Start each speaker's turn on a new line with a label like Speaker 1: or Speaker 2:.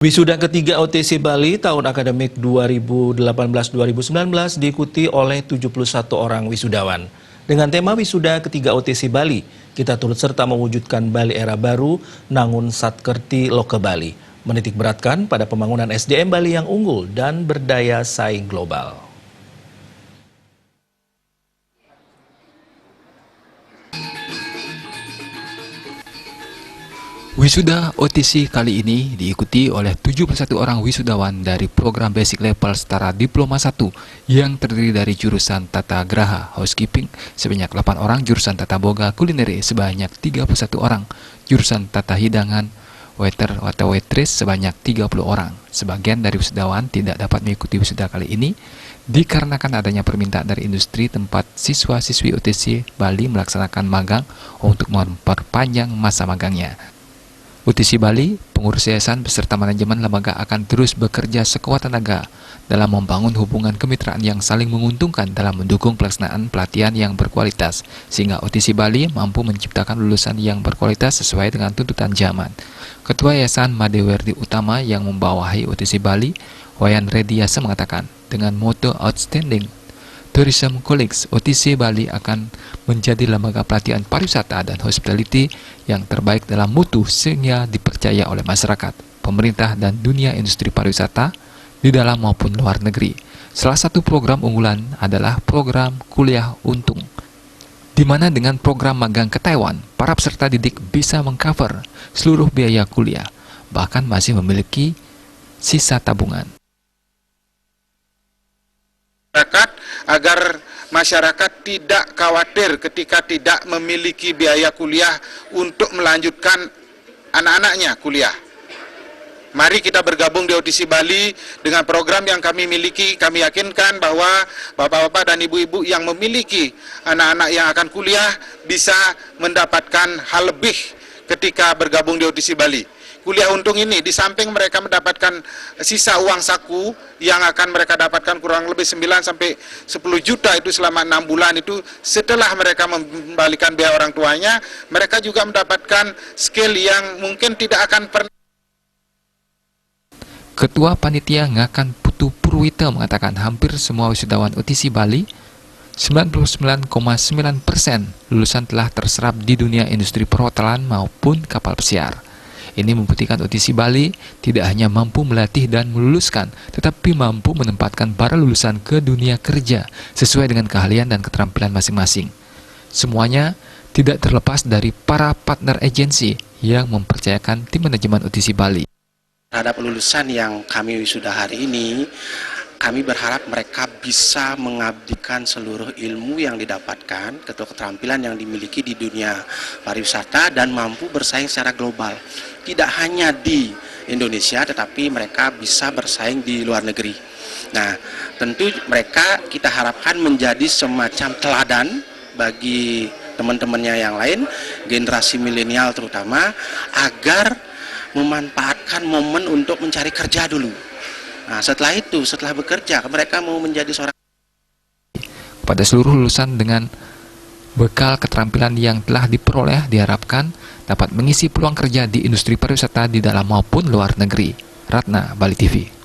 Speaker 1: Wisuda ketiga OTC Bali tahun akademik 2018-2019 diikuti oleh 71 orang wisudawan. Dengan tema Wisuda ketiga OTC Bali, kita turut serta mewujudkan Bali era baru, Nangun Satkerti Loke Bali, menitik beratkan pada pembangunan SDM Bali yang unggul dan berdaya saing global.
Speaker 2: Wisuda OTC kali ini diikuti oleh 71 orang wisudawan dari program basic level setara diploma 1 yang terdiri dari jurusan Tata Graha Housekeeping sebanyak 8 orang, jurusan Tata Boga Kulineri sebanyak 31 orang, jurusan Tata Hidangan Waiter atau Waitress sebanyak 30 orang. Sebagian dari wisudawan tidak dapat mengikuti wisuda kali ini dikarenakan adanya permintaan dari industri tempat siswa-siswi OTC Bali melaksanakan magang untuk memperpanjang masa magangnya. OTC Bali, pengurus yayasan beserta manajemen lembaga akan terus bekerja sekuat tenaga dalam membangun hubungan kemitraan yang saling menguntungkan dalam mendukung pelaksanaan pelatihan yang berkualitas, sehingga OTC Bali mampu menciptakan lulusan yang berkualitas sesuai dengan tuntutan zaman. Ketua Yayasan Madewerdi Utama yang membawahi OTC Bali, Wayan Rediasa mengatakan, dengan moto Outstanding Tourism Colleagues, OTC Bali akan menjadi lembaga pelatihan pariwisata dan hospitality yang terbaik dalam mutu sehingga dipercaya oleh masyarakat, pemerintah, dan dunia industri pariwisata di dalam maupun luar negeri. Salah satu program unggulan adalah program kuliah untung, di mana dengan program magang ke Taiwan, para peserta didik bisa mengcover seluruh biaya kuliah, bahkan masih memiliki sisa tabungan.
Speaker 3: Agar masyarakat tidak khawatir ketika tidak memiliki biaya kuliah untuk melanjutkan anak-anaknya kuliah. Mari kita bergabung di OTC Bali dengan program yang kami miliki. Kami yakinkan bahwa bapak-bapak dan ibu-ibu yang memiliki anak-anak yang akan kuliah bisa mendapatkan hal lebih ketika bergabung di OTC Bali. Kuliah untung ini, di samping mereka mendapatkan sisa uang saku yang akan mereka dapatkan kurang lebih 9 sampai 10 juta itu selama 6 bulan itu, setelah mereka membalikan biaya orang tuanya, mereka juga mendapatkan skill yang mungkin tidak akan pernah.
Speaker 2: Ketua Panitia Ngakan Putu Purwita mengatakan hampir semua wisudawan OTC Bali, 99,9% lulusan telah terserap di dunia industri perhotelan maupun kapal pesiar. Ini membuktikan OTC Bali tidak hanya mampu melatih dan meluluskan, tetapi mampu menempatkan para lulusan ke dunia kerja sesuai dengan keahlian dan keterampilan masing-masing. Semuanya tidak terlepas dari para partner agensi yang mempercayakan tim manajemen OTC Bali.
Speaker 4: Terhadap lulusan yang kami wisuda hari ini, kami berharap mereka bisa mengabdikan seluruh ilmu yang didapatkan, keterampilan yang dimiliki di dunia pariwisata dan mampu bersaing secara global. Tidak hanya di Indonesia, tetapi mereka bisa bersaing di luar negeri. Nah, tentu mereka kita harapkan menjadi semacam teladan bagi teman-temannya yang lain, generasi milenial terutama, agar memanfaatkan momen untuk mencari kerja dulu. Nah, setelah itu, setelah bekerja, mereka mau menjadi seorang.
Speaker 2: Pada seluruh lulusan dengan bekal keterampilan yang telah diperoleh diharapkan dapat mengisi peluang kerja di industri pariwisata di dalam maupun luar negeri. Ratna, Bali TV.